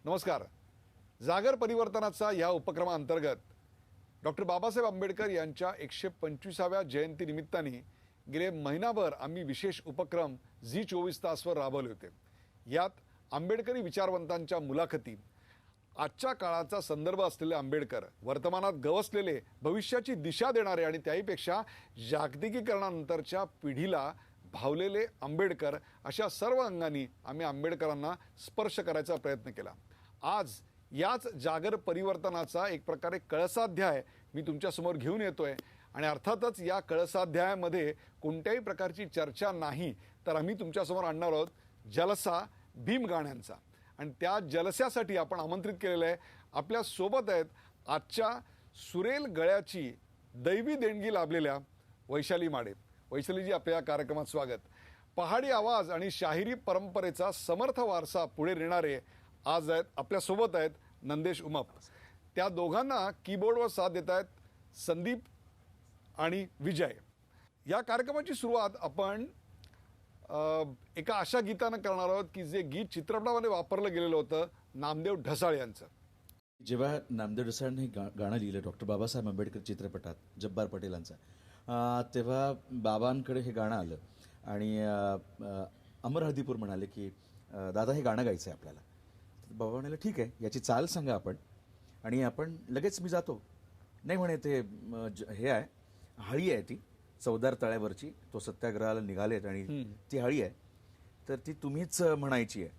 नमस्कार. जागर परिवर्तनाचा या उपक्रमाअंतर्गत डॉक्टर बाबासाहेब आंबेडकर यांच्या 125व्या जयंतीनिमित्ताने गेले महिनाभर आम्ही विशेष उपक्रम झी 24 तासवर राबवले होते. यात आंबेडकरी विचारवंतांच्या मुलाखती, आजच्या काळाचा संदर्भ असलेले आंबेडकर, वर्तमानात गवसलेले, भविष्याची दिशा देणारे आणि त्याहीपेक्षा जागतिकीकरणानंतरच्या पिढीला भावलेले आंबेडकर, अशा सर्व अंगांनी आम्ही आंबेडकरांना स्पर्श करायचा प्रयत्न केला. आज याच जागर परिवर्तनाचा एक प्रकारे कळसाध्याय मी तुमच्यासमोर घेऊन येतोय आणि अर्थातच या कळसाध्यायामध्ये कोणत्याही प्रकारची चर्चा नाही, तर आम्ही तुमच्यासमोर आणणार आहोत जलसा भीम गाण्यांचा. आणि त्या जलस्यासाठी आपण आमंत्रित केलेलं आहे. आपल्या सोबत आहेत आजच्या सुरेल गळ्याची दैवी देणगी लाभलेल्या वैशाली माडे. वैशालीजी, आपल्या या कार्यक्रमात स्वागत. पहाडी आवाज आणि शाहिरी परंपरेचा समर्थ वारसा पुढे नेणारे आज आहेत आपल्यासोबत आहेत नंदेश उमप. त्या दोघांना कीबोर्डवर साथ देत आहेत संदीप आणि विजय. या कार्यक्रमाची सुरुवात आपण एका अशा गीतानं करणार आहोत की जे गीत चित्रपटामध्ये वापरलं गेलेलं होतं, नामदेव ढसाळ यांचं. जेव्हा नामदेव ढसाळने गाणं लिहिलं डॉक्टर बाबासाहेब आंबेडकर चित्रपटात जब्बार पटेलांचा, तेव्हा बाबांकडे हे गाणं आलं आणि अमर हळदीपूर म्हणाले की दादा हे गाणं गायचं आहे आपल्याला. बाबा म्हणाले ठीक आहे, याची चाल सांगा आपण आणि आपण लगेच मी जातो. नाही म्हणे, ते हे आहे, हळी आहे ती चौदार तळ्यावरची, तो सत्याग्रहाला निघालेत आणि ती हळी आहे, तर ती तुम्हीच म्हणायची आहे.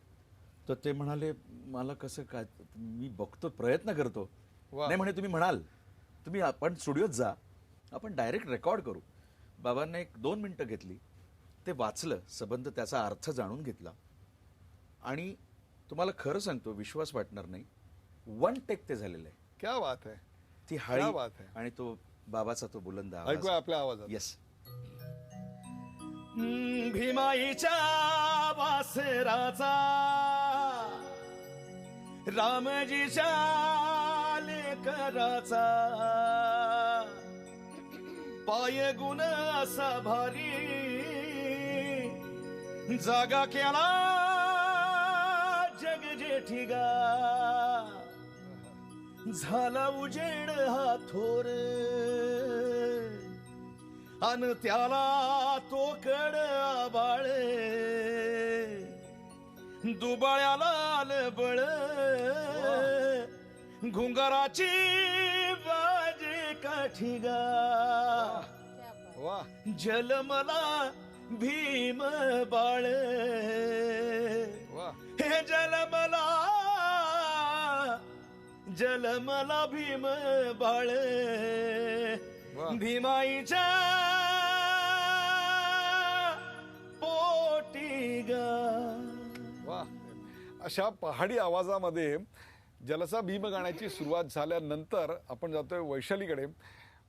तर ते म्हणाले मला कसं काय, मी बघतो, प्रयत्न करतो. नाही म्हणे, तुम्ही म्हणाल, तुम्ही आपण स्टुडिओत जा, आपण डायरेक्ट रेकॉर्ड करू. बाबांना 1-2 मिनिटं घेतली, ते वाचलं, सबंध त्याचा अर्थ जाणून घेतला आणि तुम्हाला खरं सांगतो, विश्वास वाटणार नाही, 1 टेक ते झालेलं आहे. क्या बात आहे. ती हळी आणि तो बाबाचा तो बुलंद आवाज. ऐकूया आपल्या आवाजात. येस. भीमाईच्या वासराचा, रामजीच्या लेकराचा, पाय गुण असा भारी, जागा केला जग जेठीगा, झाला उजेड हा थोर, अन त्याला तो कड आबाळ, दुबाळ्याला बळ, घुंगाराची बाजे काठीगा, जलमला भीम बाळ, हे जलमला भीम बाळ, भीमाईच्या पोटीगा. वा. अशा पहाडी आवाजामध्ये जलसा भीम गाण्याची सुरुवात झाल्यानंतर आपण जातोय वैशालीकडे.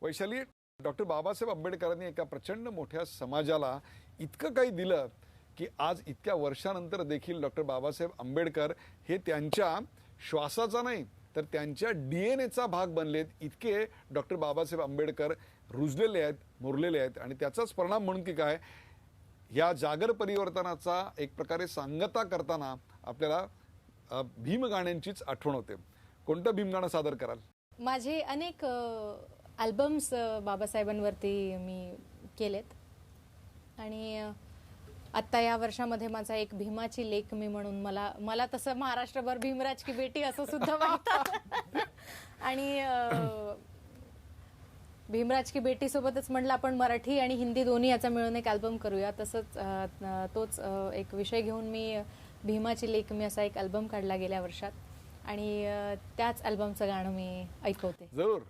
वैशाली, डॉक्टर बाबासाहेब आंबेडकरांनी एका प्रचंड मोठ्या समाजाला इतकं काही दिलं की आज इतक्या वर्षानंतर देखील डॉक्टर बाबासाहेब आंबेडकर हे त्यांच्या श्वासाचा नाही तर त्यांच्या DNA भाग बनलेत. इतके डॉक्टर बाबासाहेब आंबेडकर रुजलेले आहेत, मुरलेले आहेत आणि त्याचाच परिणाम म्हणून की काय, या जागर परिवर्तनाचा एक प्रकारे सांगता करताना आपल्याला भीम गाण्यांचीच आठवण होते. कोणतं भीम गाणं सादर कराल? माझे अनेक अल्बम्स बाबासाहेबांवरती मी केलेत आणि आत्ता या वर्षामध्ये माझा एक भीमाची लेक मी म्हणून, मला तसं महाराष्ट्रभर भीमराज की बेटी असं सुद्धा म्हणतात. आणि भीमराज की बेटी सोबतच म्हटलं आपण मराठी आणि हिंदी दोन्ही याचा मिळून एक अल्बम करूया. तसंच तोच एक विषय घेऊन मी भीमाची लेक मी असा एक अल्बम काढला गेल्या वर्षात आणि त्याच अल्बमचं गाणं मी ऐकवते. जरूर.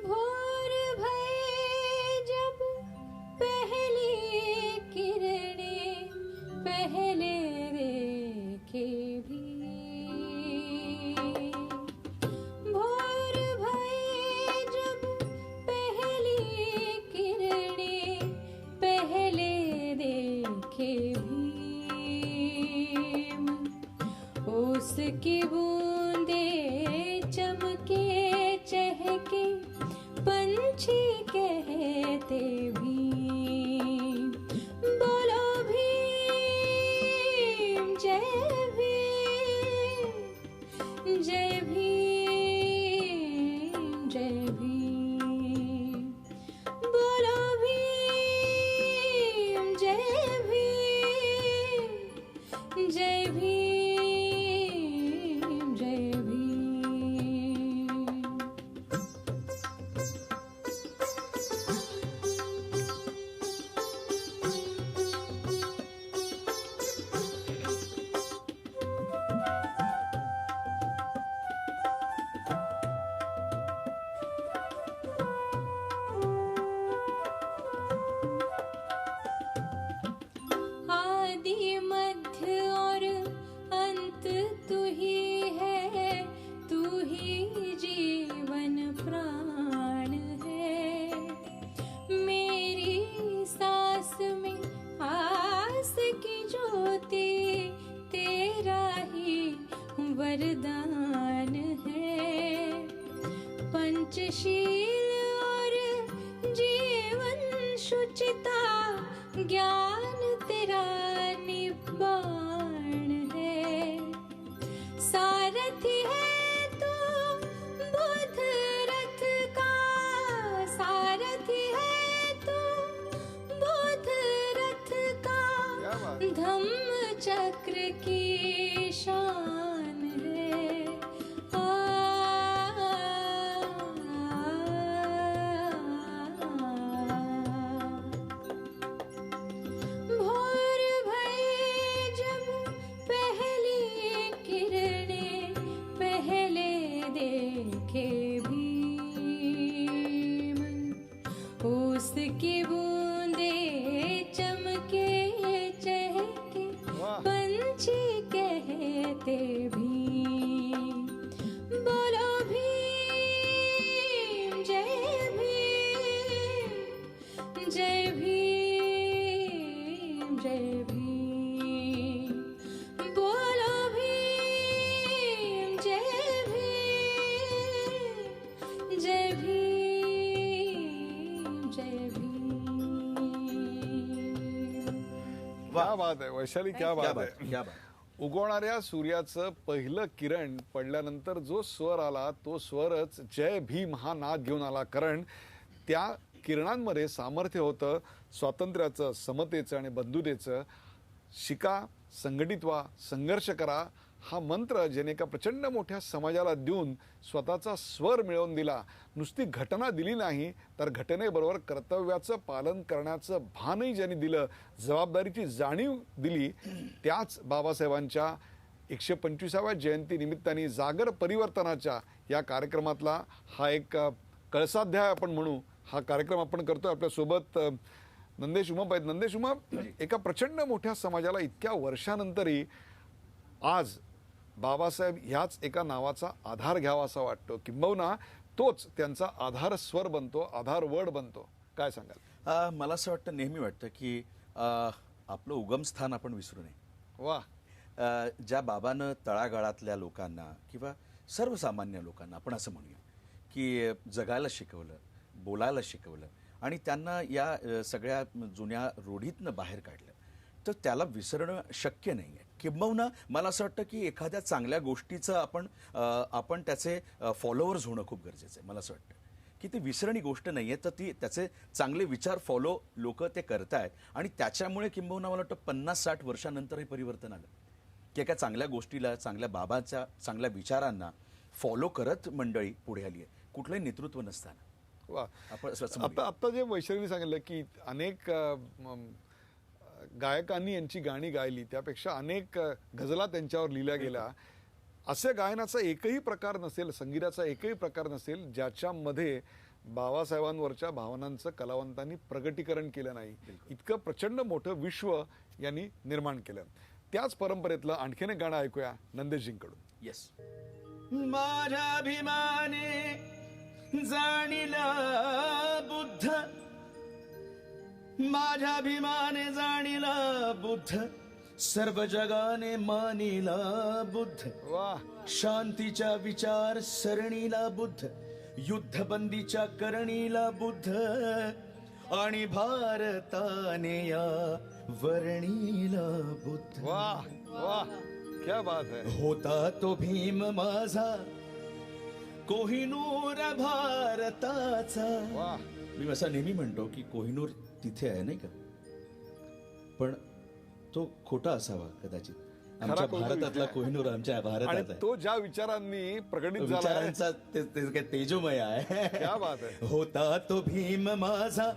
भोर भये जब पहली किरणे पहले देखे भी, भोर भये जब पहली किरणे पहले देखे भी, उसकी बूंदे चमके चहके पंछी कहते भी, बोलो भीम जय भीम, पंचशील और जीवन शुचिता ज्ञान तेरा निबाण है। सारथी है तू बुध रथ का, सारथी है तू बुध रथ का, क्या बात। धम्म चक्र की शान है। भोर भये जब पहली किरणें पहले देखे भीम, उसकी बूंदे चमके चहके वाह। पंछी कहते भीम। बोलो भीम जय भीम, जय भीम जय भीम। बोलो भीम जय भीम, जय भीम जय भीम। क्या बात आहे वैशाली, क्या क्या बात बात आहे. क्या बात. उगवणाऱ्या सूर्याचं पहिलं किरण पडल्यानंतर जो स्वर आला तो स्वरच जय भीम हा नाद घेऊन आला. कारण त्या किरणांमध्ये सामर्थ्य होतं स्वातंत्र्याचं, समतेचं आणि बंधुतेचं. शिका, संघटित व्हा, संघर्ष करा हा मंत्र ज्याने एका प्रचंड मोठ्या समाजाला देऊन स्वतःचा स्वर मिळवून दिला. नुसती घटना दिली नाही तर घटनेबरोबर कर्तव्याचं पालन करण्याचं भानही ज्यांनी दिलं, जबाबदारीची जाणीव दिली, त्याच बाबासाहेबांच्या 125व्या जयंती निमित्ताने जागर परिवर्तनाच्या या कार्यक्रमातला हा एक कळसाध्याय आपण म्हणू. हा कार्यक्रम आपण करतोय. आपल्यासोबत नंदेश उमाप आहेत. नंदेश उमाप, एका प्रचंड मोठ्या समाजाला इतक्या वर्षानंतरही आज बाबासाहेब ह्याच एका नावाचा आधार घ्यावा असा वाटतो, किंबहुना तोच त्यांचा आधार स्वर बनतो, आधार वड बनतो. काय सांगाल? मला असं वाटतं, नेहमी वाटतं की आपलं उगमस्थान आपण विसरू नये. वा. ज्या बाबानं तळागाळातल्या लोकांना किंवा सर्वसामान्य लोकांना आपण असं म्हणूया की जगायला शिकवलं, बोलायला शिकवलं आणि त्यांना या सगळ्या जुन्या रूढीतनं बाहेर काढलं, तर त्याला विसरणं शक्य नाही आहे. किंबहुना मला असं वाटतं की एखाद्या चांगल्या गोष्टीचं आपण त्याचे फॉलोअर्स होणं खूप गरजेचं आहे. मला असं वाटतं की ती विसरणी गोष्ट नाही आहे, तर ती त्याचे चांगले विचार फॉलो लोक ते करतायत आणि त्याच्यामुळे किंबहुना मला वाटतं 50-60 वर्षानंतर हे परिवर्तन आलं की एका चांगल्या गोष्टीला, चांगल्या बाबाच्या चांगल्या विचारांना फॉलो करत मंडळी पुढे आली आहे, कुठलंही नेतृत्व नसताना. वा. आपण असं म्हणूया. आता जे वैशालीने सांगितलं की अनेक गायकांनी यांची गाणी गायली, त्यापेक्षा अनेक गझला त्यांच्यावर लिहिल्या गेल्या. असे गायनाचा एकही प्रकार नसेल, संगीताचा एकही प्रकार नसेल ज्याच्यामध्ये बाबासाहेबांवरच्या भावनांचं कलावंतांनी प्रगटीकरण केलं नाही. इतकं प्रचंड मोठं विश्व यांनी निर्माण केलं. त्याच परंपरेतलं आणखीन एक गाणं ऐकूया नंदेशजींकडून. येस. माझ्या अभिमाने जाणिला बुद्ध, माझ्या अभिमाने जाणिला बुद्ध, सर्व जगाने मानिला बुद्ध. वा. शांतीच्या विचार सरणीला बुद्ध, युद्धबंदीच्या करणीला बुद्ध आणि भारताने या वर्णीला बुद्ध. वा. वा. क्या बात है. होता तो भीम माझा कोहिनूर भारताचा. वा. मी असं नेहमी म्हणतो की कोहिनूर तिथे आहे, नाही का, पण तो खोटा असावा कदाचित. आमच्या कोहिनूर भारतातला इथे. कोहिनूर आमच्या भारतात आणि आहे. तो ज्या विचारांनी प्रकटित झाला आहे, विचारांचा ते काय तेजोमय आहे. क्या बात है. होता तो भीम माझा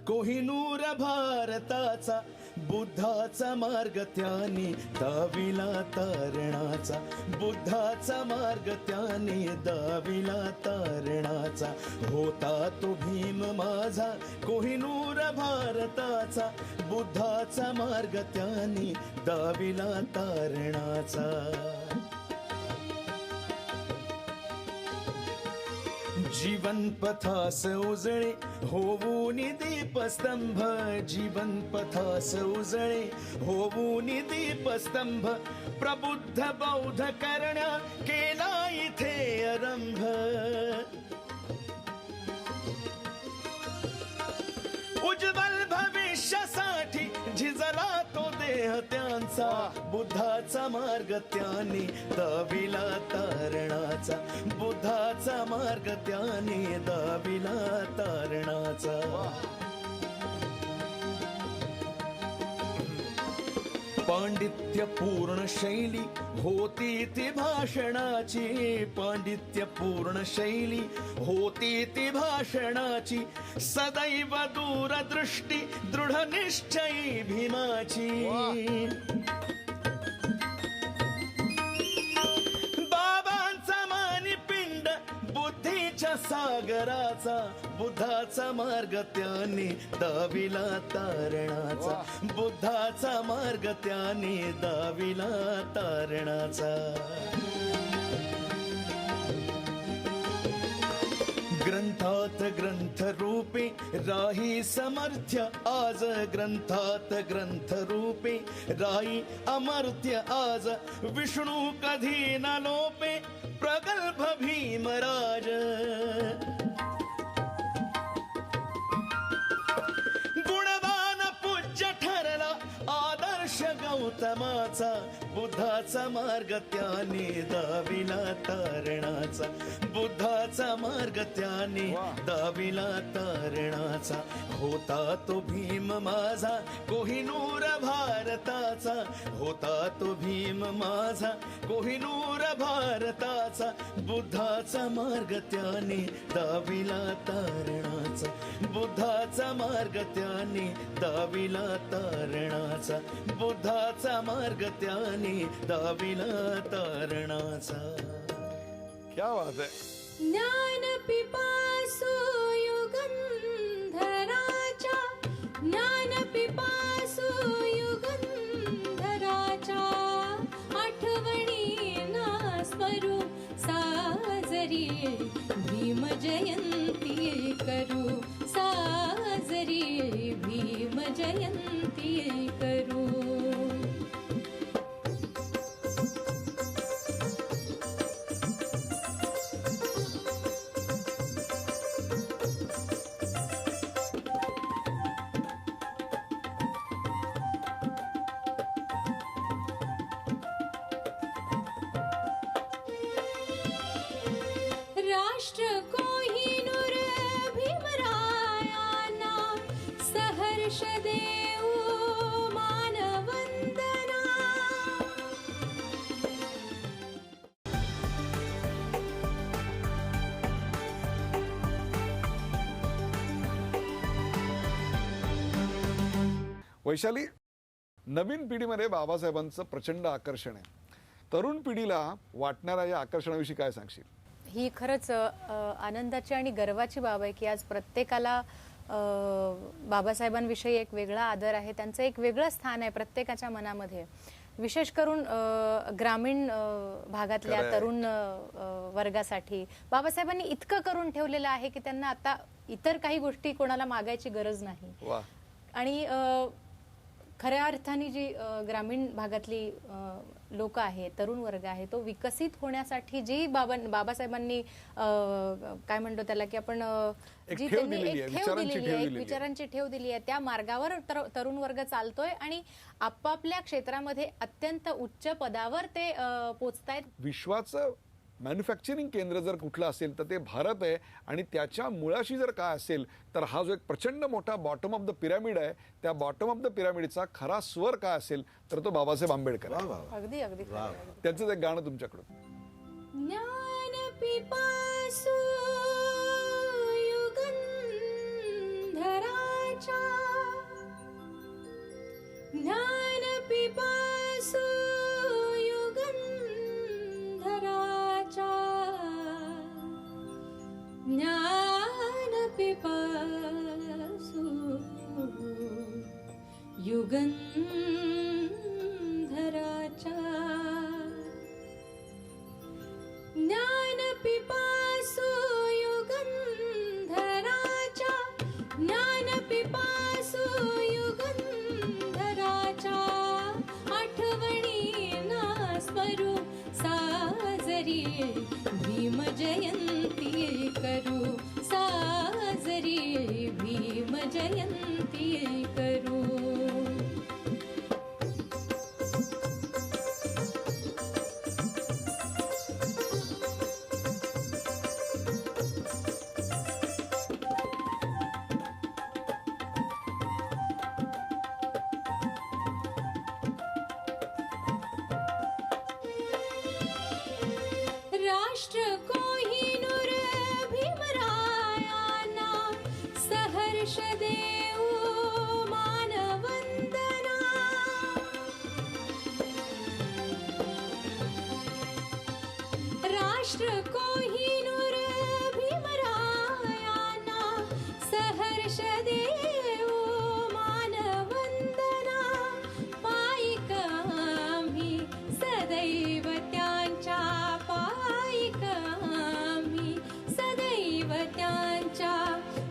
कोहिनूर भारताचा, बुद्धाचा मार्ग त्याने दाविला तारणाचा, बुद्धाचा मार्ग त्याने दाविला तारणाचा. होता तो भीम माझा कोहिनूर भारताचा, बुद्धाचा मार्ग त्याने दाविला तारणाचा. जीवन पथास उजळे होऊन दीपस्तंभ, जीवन पथास उजळे होऊन दीपस्तंभ, प्रबुद्ध बौद्ध करण्या केला इथे आरंभ. स्नेह त्यांचा बुद्धाचा मार्ग त्याने दाविला तारणाचा बुद्धाचा मार्ग त्याने दाविला तारणाचा पांडित्य पूर्ण शैली होती ती भाषणाची पांडित्य पूर्ण शैली होती ती भाषणाची सदैव दूरदृष्टी दृढ निश्चयी भीमाची बाबांचा मानी पिंड बुद्धीच्या सागराचा बुद्धाचा मार्ग त्याने दाविला तारणाचा बुद्धाचा मार्ग त्याने दाविला तारणाचा ग्रंथात ग्रंथ रूपे राही समर्थ्य आज ग्रंथात ग्रंथ रूपे राही अमर्त्य आज विष्णू कधी न लोपे प्रगल्भ भीमराज गुणवान पूज्य ठरला आदर्श गौतमाचा बुद्धाचा मार्ग त्याने दाविला तारणाचा बुद्धाचा मार्ग त्याने दाविला तारणाचा होता तो भीम माझा कोहिनूर भारताचा होता तो भीम माझा कोहिनूर भारताचा बुद्धाचा मार्ग त्याने दाविला तारणाचा बुद्धाचा मार्ग त्याने दाविला तारणाचा बुद्धाचा मार्ग त्याने दाविला तारणाचा क्या बात है. ज्ञान पिपासु युगंधराच्या ज्ञान पिपासु युगंधराच्या आठवणीना स्वरू साजरी भीम जयंती करू साजरी भीम जयंती करू राष्ट्र कोहिनूर भीमरायांना सहर्ष देऊ मानवंदना वैशाली, नवीन पिढीमध्ये बाबासाहेबांचं प्रचंड आकर्षण आहे. तरुण पिढीला वाटणाऱ्या या आकर्षणाविषयी काय सांगशील? ही खरंच आनंदाची आणि गर्वाची बाब आहे की आज प्रत्येकाला बाबासाहेबांविषयी एक वेगळा आदर आहे. त्यांचं एक वेगळं स्थान आहे प्रत्येकाच्या मनामध्ये. विशेष करून ग्रामीण भागातल्या खरंय. तरुण वर्गासाठी बाबासाहेबांनी इतकं करून ठेवलेलं आहे की त्यांना आता इतर काही गोष्टी कोणाला मागायची गरज नाही. वा. आणि खऱ्या अर्थाने जी ग्रामीण भागातली लोक आहे, तरुण वर्ग आहे, तो विकसित होण्यासाठी जी बाबासाहेबांनी काय म्हणतो त्याला की आपण जी ठेव त्यांनी दिलेली एक आहे, ठेव विचारांची दिलेली ठेव आहे, एक दिलेली आहे. विचारांची ठेव दिली आहे, त्या मार्गावर तरुण वर्ग चालतोय आणि आपापल्या क्षेत्रामध्ये अत्यंत उच्च पदावर ते पोचतायत. विश्वाचं मॅन्युफॅक्चरिंग केंद्र जर कुठलं असेल तर ते भारत आहे. आणि त्याच्या मुळाशी जर काय असेल तर हा जो एक प्रचंड मोठा बॉटम ऑफ द पिरामिड आहे, त्या बॉटम ऑफ द पिरामिडचा खरा स्वर काय असेल तर तो बाबासाहेब आंबेडकर आहे. अगदी अगदी खरं आहे. त्यांचं एक गाणं तुमच्याकडून. ज्ञान पिपासु युगंधराच्या ज्ञान पिपासु युगंधराच्या ज्ञान पिपासु युगंधराच्या ज्ञान पिपासु युगंधराच्या ज्ञान पिपासु युगंधराच्या आठवणीना स्वरू साजरी भीम जयंती करू साजरी भीम जयंती करू राष्ट्र कोहिनूर भीमरायांना सहर्ष देऊ मानवंदना. राष्ट्र कोहिनूर भीमरायांना सहर्ष देऊ मानवंदना. पायिक आम्ही सदैव त्यांच्या, पायिक आम्ही सदैव त्यांच्या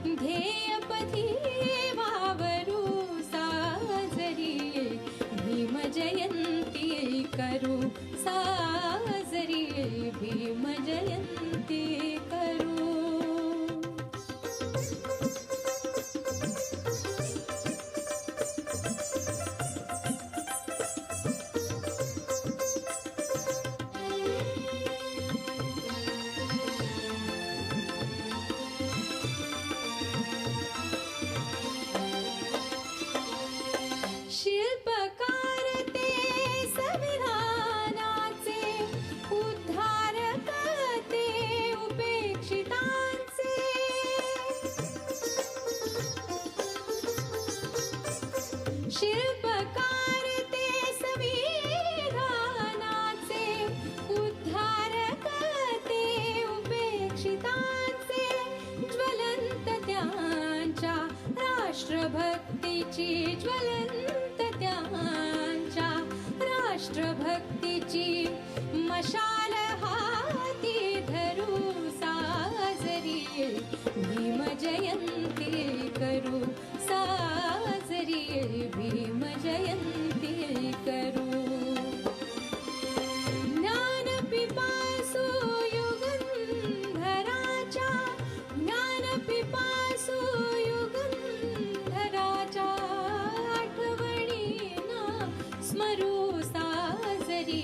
ध्येयपथी वावरू साजरी भीम जयंती करू, साजरी भीम जयंती करू. शिल्पकार ते संविधानाचे, उद्धारक ते उपेक्षितांचे. शिल्पकार ते संविधानाचे, उद्धारक ते उपेक्षितांचे. ज्वलंत त्यांच्या राष्ट्रभक्तीची, ज्वलंत त्यांच्या राष्ट्रभक्तीची मशाल हाती धरू साजरी भीम जयंती करू, साजरी भीम जयंती करू. ज्ञान पिपासू युगंधराच्या, ज्ञान पिपासू युगंधराच्या आठवणींना स्मरू साजरी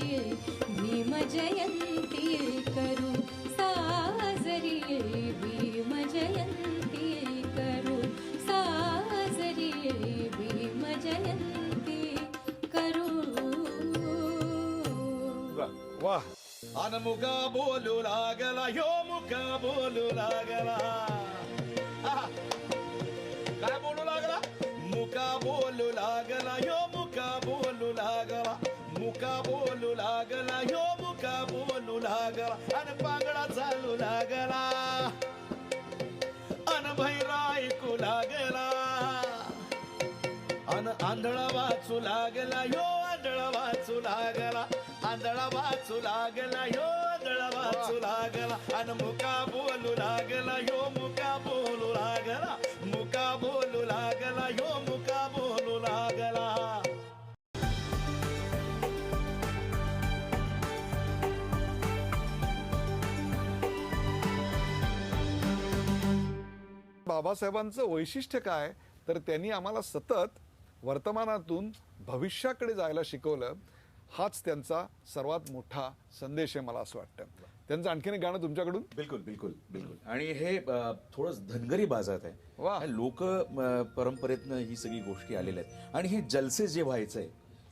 भीम जयंती करू, साजरी भीम जयंती करू, साजरी भीम जयंती करू. वाह. अन मुका बोलू लागला, ह्यो मुका बोलू लागला. आहा. काय बोलू लागला? मुका बोलू लागला, ह्यो मुका बोलू लागला. मुका बोलू लागला, ह्यो मुका बोलू लागला. अन पांगडा चालू लागला, अन भैरा ऐकू लागला. अन आंधळा वाचू लागला, ह्यो आंधळा वाचू लागला. आंधळा वाचू लागला, ह्यो आंधळा वाचू लागला. अन मुका बोलू लागला, ह्यो मुका बोलू लागला. मुका बोलू लागला, ह्यो मुका बोलू लागला. बाबासाहेबांचं वैशिष्ट्य काय, तर त्यांनी आम्हाला सतत वर्तमानातून भविष्याकडे जायला शिकवलं. हाच त्यांचा सर्वात मोठा संदेश आहे मला असं वाटतं. त्यांचं आणखीन एक गाणं तुमच्याकडून. बिलकुल बिलकुल बिलकुल. आणि हे थोडं धनगरी बाजात वा. आहे. लोक परंपरेतनं ही सगळी गोष्टी आलेल्या आहेत. आणि हे जलसे जे व्हायचंय,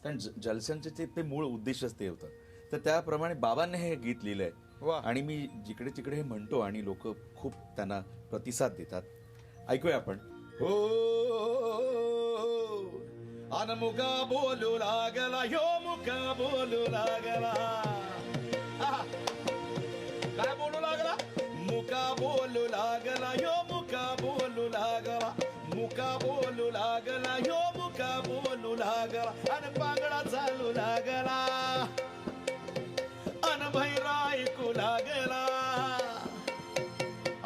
कारण जलस्यांचे ते मूळ उद्देशच ते होतं. तर त्याप्रमाणे बाबांनी हे गीत लिहिलंय. वा. आणि मी जिकडे तिकडे हे म्हणतो आणि लोक खूप त्यांना प्रतिसाद देतात. ऐकूया आपण. हो अन मुका बोलू लागला, ह्यो मुका बोलू लागला. आहा. काय बोलू लागला? मुका बोलू लागला, ह्यो मुका बोलू लागला. मुका बोलू लागला, ह्यो मुका बोलू लागला. अन पांगडा चालू लागला, अन भैरा ऐकू लागला.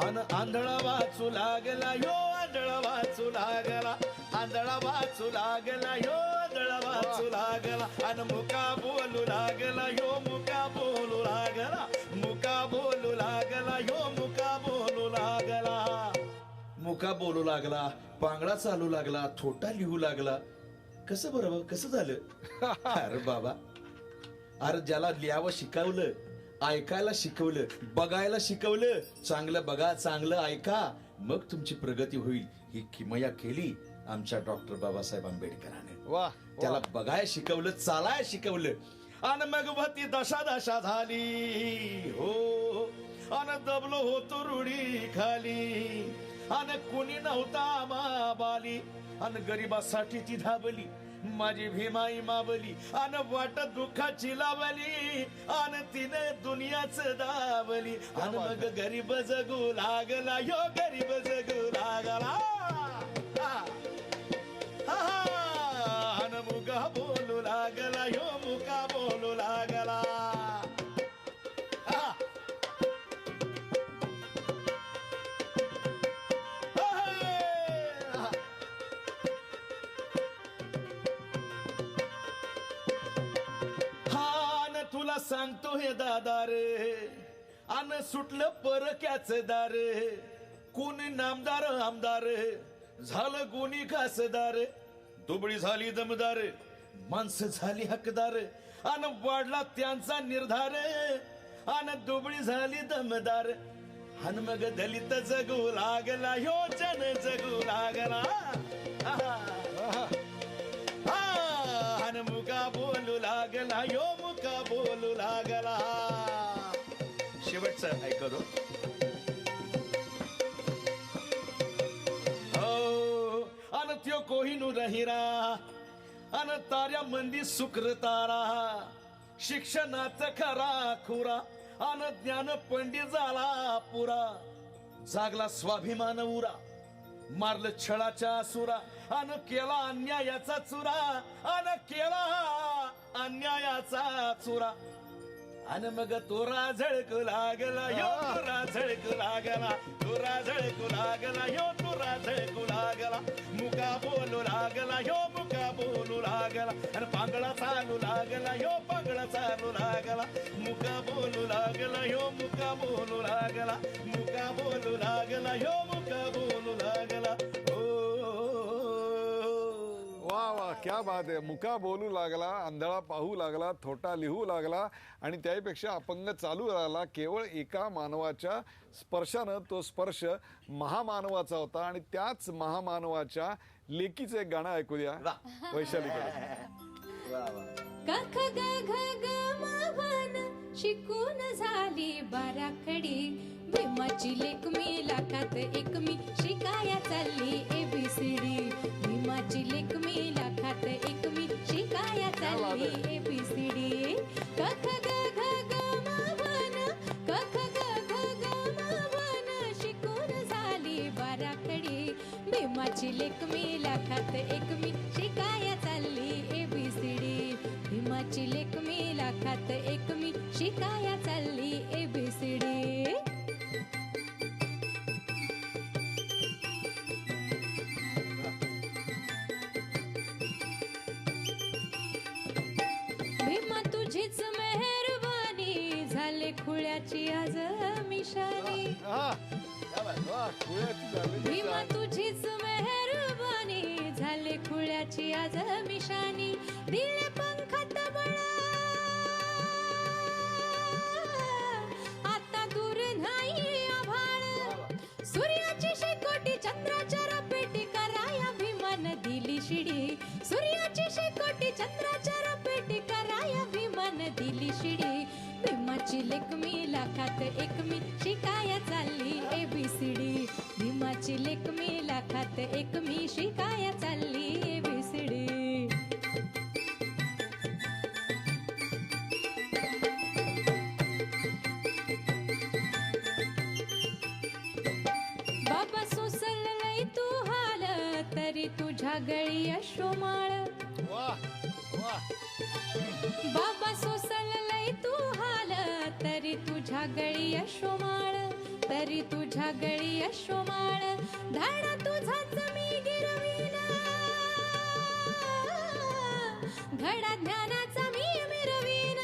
अन आंधळा वाचू लागला, ह्यो आंधळा वाचू लागला. आंधळा वाचू लागला, ह्यो आंधळा वाचू लागला. अन मुका बोलू लागला, ह्यो मुका बोलू लागला. मुका बोलू लागला, ह्यो मुका बोलू लागला. मुका बोलू लागला, पांगडा चालू लागला, थोटा लिहू लागला. कसं बरोबर, कसं झालं? अरे बाबा, अरे ज्याला लिहावं शिकवलं, ऐकायला शिकवलं, बघायला शिकवलं, चांगलं बघा, चांगलं ऐका, मग तुमची प्रगती होईल, ही किमया केली आमच्या डॉक्टर बाबासाहेब आंबेडकरांनी. वा. त्याला बघायला शिकवलं, चालायला शिकवलं. अन मग भती दशा दशा झाली हो अन दबलो होतो रुडी खाली अन कुणी नव्हता माबाली अन गरिबासाठी ती धाबली माझी भीमाई मावली अन वाट दुःखाची लावली अन तिने दुनियाच दावली अन मग गरीब जगू लागला यो गरीब जगू लागला अन मुका बोलू लागला यो मुका बोलू लागला तुला सांगतो हे दादा रे अन सुटलं परक्याच दार कोण नामदार आमदार झालं गुणी खासदार दुबळी झाली दमदार माणसं झाली हकदार अन वाढला त्यांचा निर्धार अन दुबळी झाली दमदार अन मग दलित जगू लागला ह्यो जन जगू लागला अन मुका बोलू लागला यो मुका बोलू लागला शेवटचं ऐकतो हो अन त्यो कोहिनूर हिरा अन ताऱ्या मंदी शुक्र तारा शिक्षणाच खरा खुरा अन ज्ञान पंडित झाला पुरा जागला स्वाभिमान उरा मारलं छळाच्या सुरा अन केला अन्यायाचा चुरा अन केला अन्यायाचा चुरा अन मग तोरा झळकू लागला यो तोरा झळकू लागला तोरा झळकू लागला यो तोरा झळकू लागला मुका बोलू लागला यो मुका बोलू लागला अन पांगळा चालू लागला यो पांगळा चालू लागला मुका बोलू लागला यो मुका बोलू लागला मुका बोलू लागला यो मुका बोलू लागला वा वा क्या बात आहे. मुका बोलू लागला, आंधळा पाहू लागला, थोटा लिहू लागला आणि त्यापेक्षा अपंग चालू राहिला. केवळ एका मानवाच्या स्पर्शानं तो स्पर्श महामानवाचा होता आणि त्याच महामानवाच्या लेकीचं एक गाणं ऐकूया वैशालीकडे. कख ग घ ग म शिकून झाली बाराखडी भीमाची लेक मी लाखात एक मी शिकाया चालली ABCD भीमाची लेक मी लाखात एक मी शिकाया चालली ABCD कख ग घ ग म कख ग घ ग म शिकून झाली बाराखडी भीमाची लेक मी लाखात एक मी शिकाया चालली ABCD भीमाची लेक मी लाखात एक मी शिकाया चालली ABCD. भीमा तुझीच मेहरबानी झाले खुळ्याची आज मिशानी भीमा तुझीच मेहरबानी झाले खुळ्याची आज मिशानी दिले पंखात बळा आता दूर नाही आभाळ सूर्याची शेकोटी चंद्राच्या रपेटी कराया भीमान दिली शिडी सूर्याची शेकोटी चंद्राच्या रपेटी कराया भीमान दिली शिडी भीमाची लेक मी लाखात एक मी शिकाया चालली ABCD भीमाची लेक मी लाखात एक मी शिकाया चालली ABCD. बाबा सोसललंय तू हाल तरी तुझ्या गळी अश्रुमाळ बाबा सोसललंय तू हाल तरी तुझ्या गळी अश्रुमाळ तरी तुझ्या गळी अश्रुमाळ धाडा तुझाच मी गिरवीन घडा ज्ञानाचा मी मिरवीन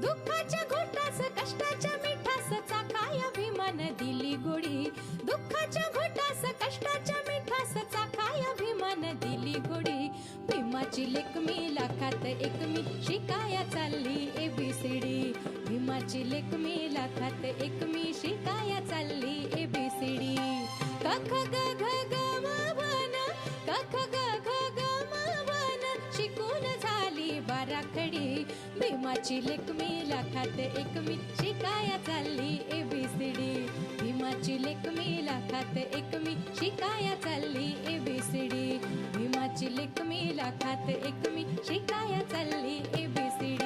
दुःखाच्या घोटास कष्टाच्या मिठास चाकाया भीमान दिली गोडी दुःखाच्या घोटास कष्टाच्या मिठास चाकाया भीमान दिली गोडी भीमाची लेक मी लाखात एक मी शिकाया चालली ABCD भीमाची लेक मी लाखात एक मी शिकाया चालली ABCD कख ग घ ग म कख ग घ ग म शिकून झाली बाराखडी भीमा भीमाची लेक मी लाखात एक मी शिकाया चालली ABCD भीमाची लेक मी लाखात एक मी शिकाया चालली ABCD भीमाची लेक मी लाखात एक मी शिकाया चालली ABCD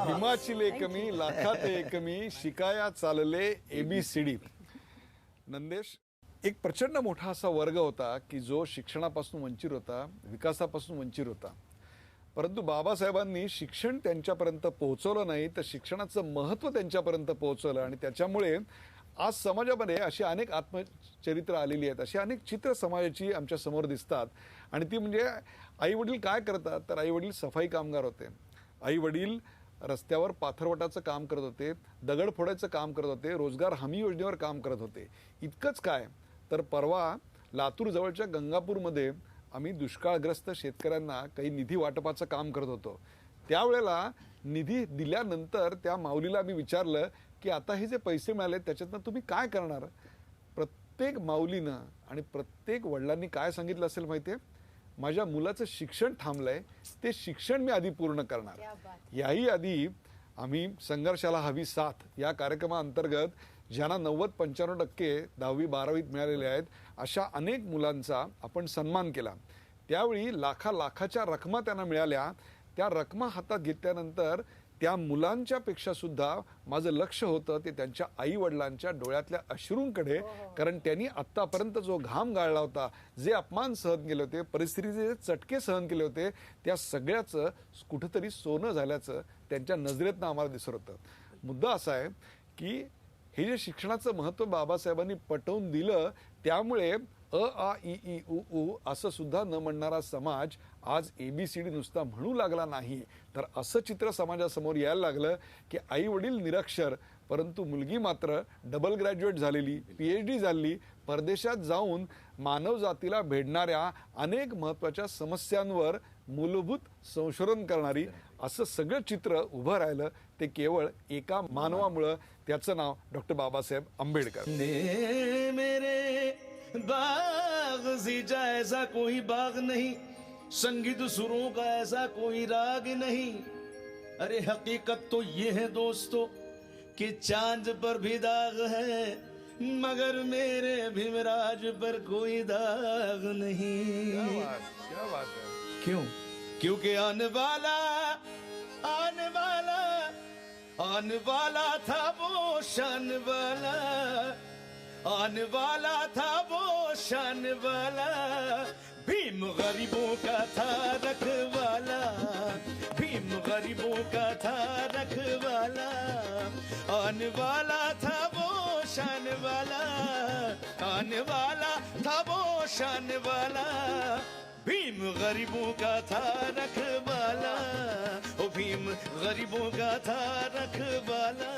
भीमाची लेक मी लाखात एक मी शिकाया चालले ABCD. नंदेश, एक प्रचंड मोठा असा वर्ग होता की जो शिक्षणापासून वंचित होता, विकासापासून वंचित होता. परंतु बाबासाहेबांनी शिक्षण त्यांच्यापर्यंत पोहोचवलं नाही, तर शिक्षणाचं महत्त्व त्यांच्यापर्यंत पोहोचवलं आणि त्याच्यामुळे आज समाजामध्ये अशी अनेक आत्मचरित्र आलेली आहेत, अशी अनेक चित्र समाजाची आमच्या समोर दिसतात. आणि ती म्हणजे आईवडील काय करतात, तर आईवडील सफाई कामगार होते, आईवडील रस्त्यावर पाथरवटाचं काम करत होते, दगड फोडायचं काम करत होते, रोजगार हमी योजनेवर काम करत होते. इतकंच काय, तर परवा लातूर जवळच्या गंगापूरमध्ये आम्ही दुष्काळग्रस्त शेतकऱ्यांना काही निधी वाटपाचं काम करत होतो. त्यावेळेला निधी दिल्यानंतर त्या माऊलीला आम्ही विचारलं की आता हे जे पैसे मिळाले त्याच्यातनं तुम्ही काय करणार. प्रत्येक माऊलीनं आणि प्रत्येक वडिलांनी काय सांगितलं असेल माहिती आहे, माझ्या मुलाचं शिक्षण थांबलंय, ते शिक्षण मी आधी पूर्ण करणार. याही आधी आम्ही संघर्षाला हवी साथ या कार्यक्रमाअंतर्गत ज्यांना 90-95% 10वी-12वीत मिळालेले आहेत अशा अनेक मुलांचा आपण सन्मान केला. त्यावेळी लाखाच्या रकमा त्यांना मिळाल्या. त्या रकमा हातात घेतल्यानंतर त्या मुलांच्या पेक्षा सुद्धा माझं लक्ष होतं ते त्यांच्या आई वडिलांच्या डोळ्यातल्या अश्रूंकडे. कारण त्यांनी आत्तापर्यंत जो घाम गाळला होता, जे अपमान सहन केले होते, परिस्थितीचे जे चटके सहन केले होते, त्या सगळ्याचं कुठंतरी सोनं झाल्याचं त्यांच्या नजरेतनं आम्हाला दिसत होतं. मुद्दा असा आहे की हे जे शिक्षणाचं महत्त्व बाबासाहेबांनी पटवून दिलं, त्यामुळे अ आ इ ई उ ऊ असं सुद्धा न म्हणणारा समाज आज ABCD नुसता म्हणू लागला नाही, तर असं चित्र समाजासमोर यायला लागलं की आई वडील निरक्षर, परंतु मुलगी मात्र डबल ग्रॅज्युएट झालेली, PhD झाली, परदेशात जाऊन मानव जातीला भेडणाऱ्या अनेक महत्त्वाच्या समस्यांवर मूलभूत संशोधन करणारी. असं सगळं चित्र उभं राहिलं ते केवळ एका मानवामुळं, त्याचं नाव डॉक्टर बाबासाहेब आंबेडकर. ने मेरे बाग सींचा ऐसा कोई बाग नहीं, संगीत सुरों का ऐसा कोई राग नहीं. अरे हकीकत तो ये है दोस्तों कि चांद पर भी दाग है, मगर मेरे भीमराज पर कोई दाग नहीं. क्या बात है. क्यों? क्योंकि आने वाला था वो शान वाला, आने वाला था वो शान वाला. भीम गरीबों का था रखवाला, भीम गरीबों का था रखवाला. आने वाला था वो शान वाला, आने वाला था वो शान वाला. भीम गरीबों का था रखवाला, ओ भीम गरीबों का था रखवाला.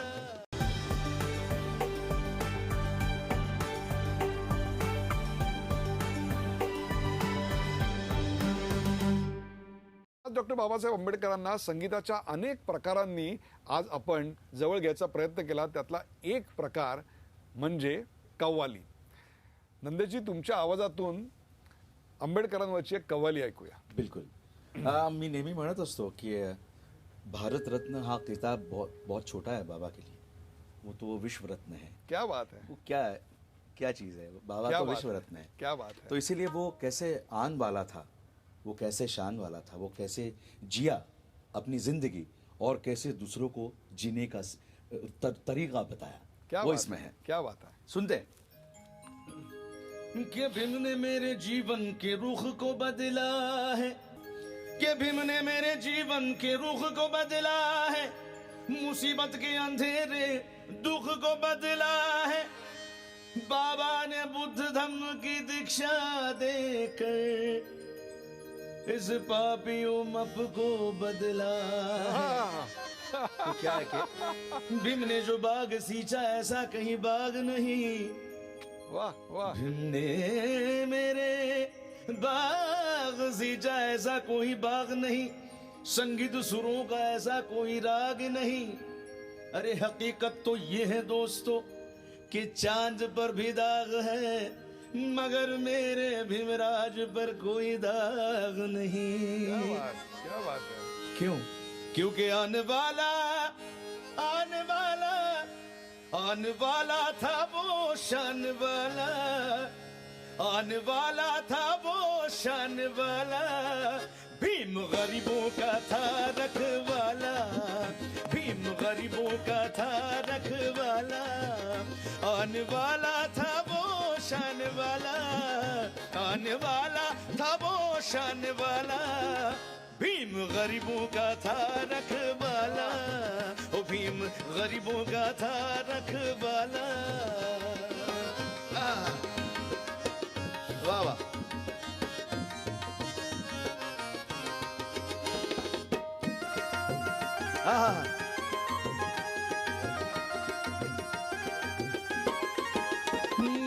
डॉक्टर बाबासाहेब आंबेडकरांना संगीताच्या अनेक प्रकारांनी आज आपण जवळ घ्यायचा प्रयत्न केला. त्यातला एक प्रकार म्हणजे कव्वाली. नंदेजी, तुमच्या आवाजातून आंबेडकरांवरची एक कव्वाली ऐकूया. बिलकुल. मी नेहमी म्हणत असतो की भारत रत्न हा किताब बहुत छोटा है बाबा के लिए, वो तो विश्व रत्न है. क्या बात है. वो क्या चीज़ है, बाबा क्या तो बात विश्व है. रत्न है. क्या बात है. तो इसीलिए वो कैसे आन वाला था, वो कैसे शान वाला था, वो कैसे जिया अपनी जिंदगी और कैसे दूसरों को जीने का तरीका बताया, क्या वो बात इसमें है. क्या बात है. सुनते हैं. कि भीम ने मेरे जीवन के रुख को बदला है, कि भीम ने मेरे जीवन के रुख को बदला है, मुसीबत के अंधेरे दुख को बदला है. बाबा ने बुद्ध धम्म की दीक्षा देकर इस पापियों मप को बदला है. तो क्या है कि भीम ने जो बाग सींचा ऐसा कहीं बाग नहीं. वाह वाह. भीम ने मेरे बाग सींचा ऐसा कोई बाग नहीं, संगीत सुरों का ऐसा कोई राग नहीं. अरे हकीकत तो ये है दोस्तों कि चांद पर भी दाग है, मगर मेरे भीमराज पर कोई दाग नहीं. क्या बात है. क्यों? क्योंकि आने वाला था वो शान वाला, आने वाला था वो शान वाला, भीम गरीबों का था रखवाला, भीम गरीबों का था रखवाला, आने वाला था वो शान वाला, आने वाला था वो शान वाला, भीम गरीबों का था रखवाला, ओ भीम गरीबों का था रखवाला। वाह वाह।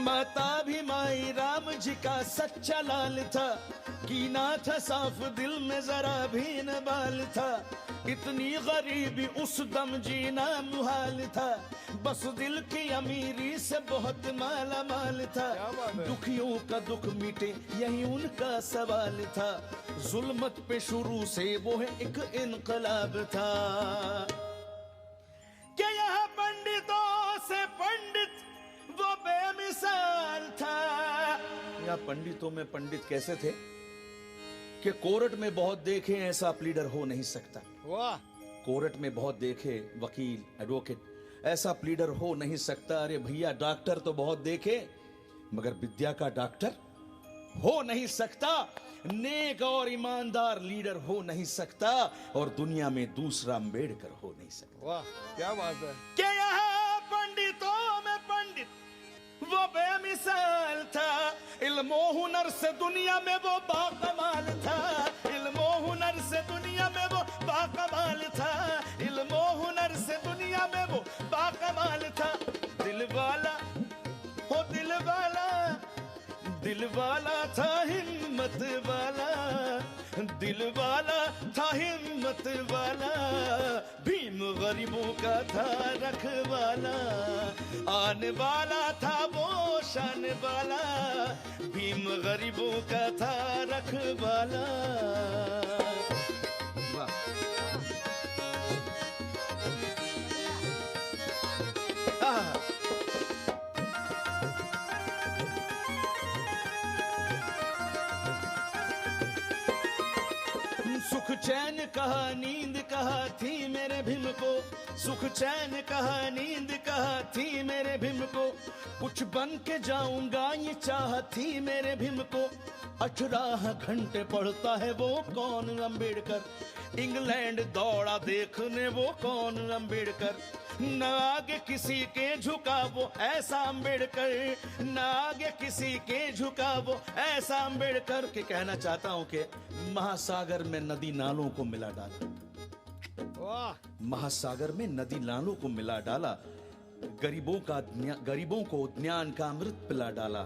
माता भी माई राम जी का सच्चा लाल था, कीना था साफ दिल में जरा भी न बाल था, इतनी गरीबी उस दम जीना मुहाल था, बस दिल की अमीरी से बहुत माला माल था, दुखियों का दुख मिटे यही उनका सवाल था, जुल्मत पे शुरू से वो है एक इनकलाब था, क्या यहाँ पंडितों से पंडित वो बेमिसाल था। या पंडितों में पंडित कैसे थे कि कोर्ट में बहुत देखे ऐसा प्लीडर हो नहीं सकता, वाह, कोर्ट में बहुत देखे वकील एडवोकेट, ऐसा प्लीडर हो नहीं सकता। अरे भैया डॉक्टर तो बहुत देखे मगर विद्या का डॉक्टर हो नहीं सकता, नेक और ईमानदार लीडर हो नहीं सकता, और दुनिया में दूसरा अम्बेडकर हो नहीं सकता। वाह, क्या बात है। क्या यहाँ पंडितों में पंडित वो बेमिसाल था, इल्मो हुनर से दुनिया में वो बाकमाल था, इल्मो हुनर से दुनिया में वो बाकमाल था, इल्मो हुनर से दुनिया में वो बाकमाल था, दिल वाला हो दिल वाला, दिल वाला था हिम्मत वाला, दिल वाला था हिम्मत वाला, भीम गरीबों का था रखवाला, आने वाला था वो शान वाला, भीम गरीबों का था रखवाला। वाह। सुख चैन कहा नींद कहा थी मेरे भीम को, सुख चैन कहा नींद कहा थी मेरे भीम को, कुछ बन के जाऊंगा ये चाह थी मेरे भीम को, 18 घंटे पढ़ता है वो कौन अम्बेडकर, इंग्लैंड दौड़ा देखने वो कौन अम्बेडकर, न आगे किसी के झुका वो ऐसा अम्बेडकर, न आगे किसी के झुका वो ऐसा अम्बेडकर, के कहना चाहता हूं कि महासागर में नदी नालों को मिला डाला, वाह, महासागर में नदी नालों को मिला डाला, गरीबों को ज्ञान का अमृत पिला डाला,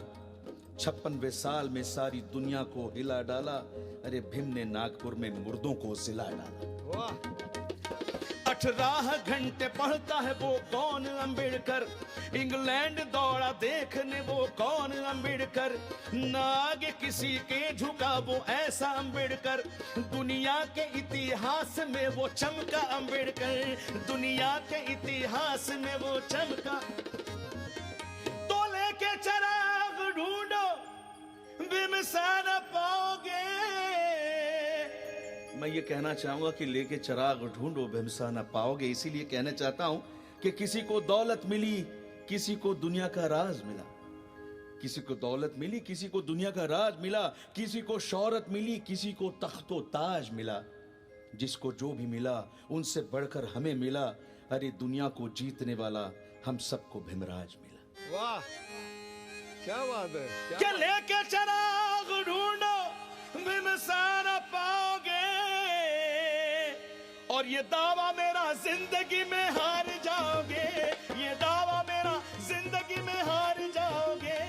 56वें साल में सारी दुनिया को हिला डाला, अरे भीम ने नागपुर में मुर्दों को जिला डाला। वाह, 18 घंटे पढ़ता है वो कौन अम्बेडकर, इंग्लैंड दौड़ा देखने वो कौन अम्बेडकर, न आगे किसी के झुका वो ऐसा अम्बेडकर, दुनिया के इतिहास में वो चमका अम्बेडकर, दुनिया के इतिहास में वो चमका, तो लेके चिराग ढूंढो भीम से न पाओगे। मैं ये कहना चाहूंगा कि लेके चिराग ढूंढो भीमसा न पाओगे, इसीलिए कहना चाहता हूं कि किसी को दौलत मिली किसी को दुनिया का राज मिला, किसी को दौलत मिली किसी को दुनिया का राज मिला, किसी को शौहरत मिली किसी को तख्तो ताज मिला, जिसको जो भी मिला उनसे बढ़कर हमें मिला, अरे दुनिया को जीतने वाला हम सबको भीमराज मिला। वाह, क्या बात है। क्या लेके चिराग ढूंढो भीमसा न पाओगे, और ये दावा मेरा जिंदगी में हार जाओगे, ये दावा मेरा जिंदगी में हार जाओगे,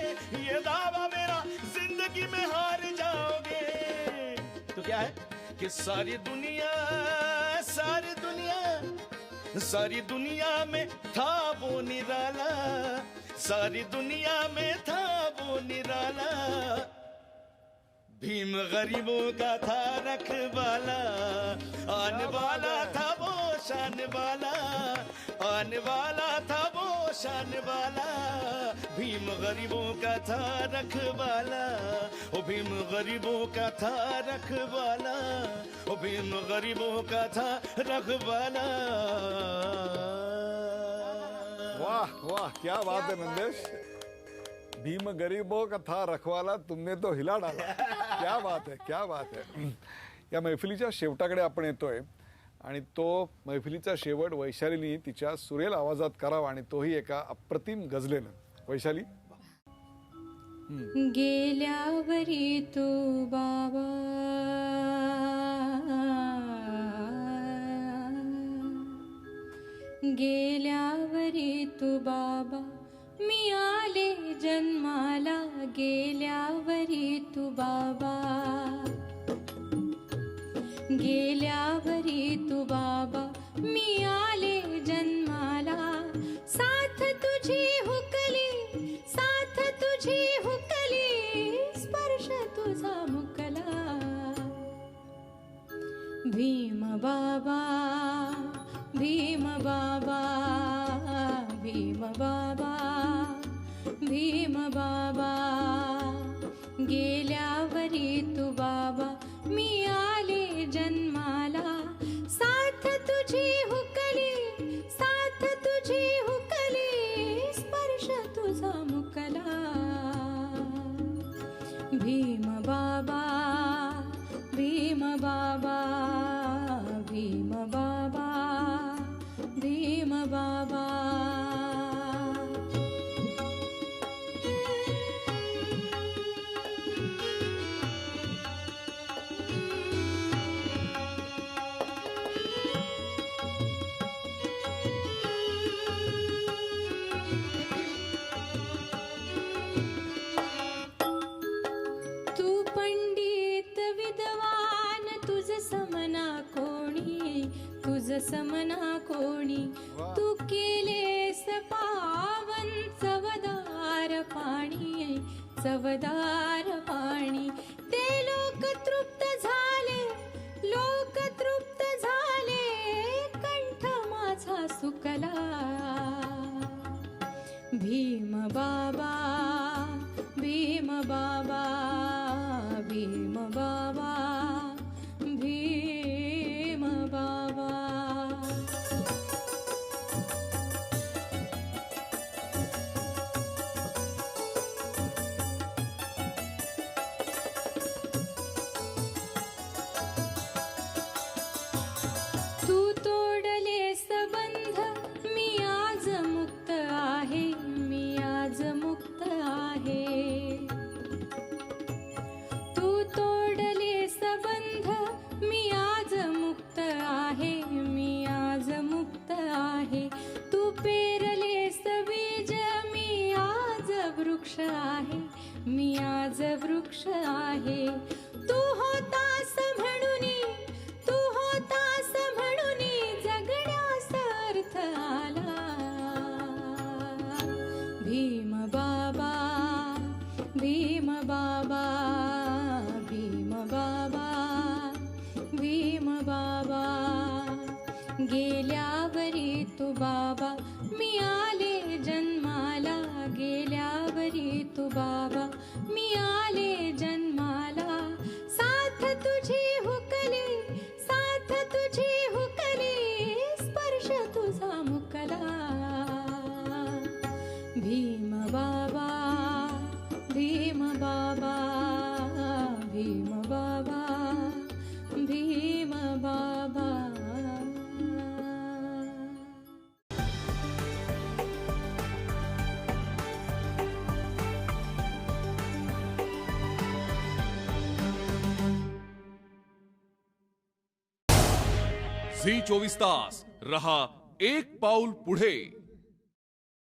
ये दावा मेरा जिंदगी में हार जाओगे। तो क्या है कि सारी दुनिया में था वो निराला, सारी दुनिया में था वो निराला, भीम गरीबों का था रखवाला, आने वाला था वो शान वाला आने वाला था वो शान वाला, भीम गरीबों का था रखवाला, ओ भीम गरीबों का था रखवाला, ओ भीम गरीबों का था रखवाला। वाह वाह, क्या बात है नंदेश. भीम गरीबों का था रखवाला, तुमने तो हिला डाला. क्या बात है, क्या बात है. या मैफिलीच्या शेवटाकडे आपण येतोय आणि तो मैफिलीचा शेवट वैशालीनी तिच्या सुरेल आवाजात करावा आणि तोही एका अप्रतिम गझलेनं. वैशाली. गेल्यावरी तू बाबा गेल्यावरी तू बाबा मी आले जन्माला, गेल्यावरी तू बाबा गेल्यावरी तू बाबा मी आले जन्माला, साथ तुझी हुकली साथ तुझी हुकली, स्पर्श तुझा मुकला, भीम बाबा भीम बाबा भीम बाबा भीम बाबा गेल्यावरी तू बाबा मी आले जन्माला, साथ तुझी हुकली साथ तुझी हुकली, स्पर्श तुझा मुकला, भीम बाबा भीम बाबा भीम बाबा भीम बाबा. तू पंडित विद्वान तुझ समना कोणी तुझ समना कोणी, तू केलेस पावन चवदार पाणी चवदार पाणी, ते लोक तृप्त झाले लोक तृप्त झाले, कंठ माझा सुकला, भीम बाबा भीम बाबा भीम बाबा भीम बाबा. तू तोडले संबंध मी आज मुक्त आहे मी आज मुक्त आहे, तू तोडले संबंध मी आज मुक्त आहे मी आज मुक्त आहे, तू पेरलेस बीज मी आज वृक्ष आहे मी आज वृक्ष आहे, तू होतास म्हणूनी तू होतास म्हणूनी जगण्यास अर्थ आला, भीम बाबा भीम बाबा भीम बाबा भीम बाबा गेल्यावरी तू बाबा मी आले जन्माला, गेल्यावरी तू बाबा मी आले जन्माला, साथ तुझी हुकली साथ तुझी हुकली, स्पर्श तुझा मुकला, भीम बाबा भीम बाबा भीम बाबा भीम बाबा. झी 24 तास रहा एक पाऊल पुढे.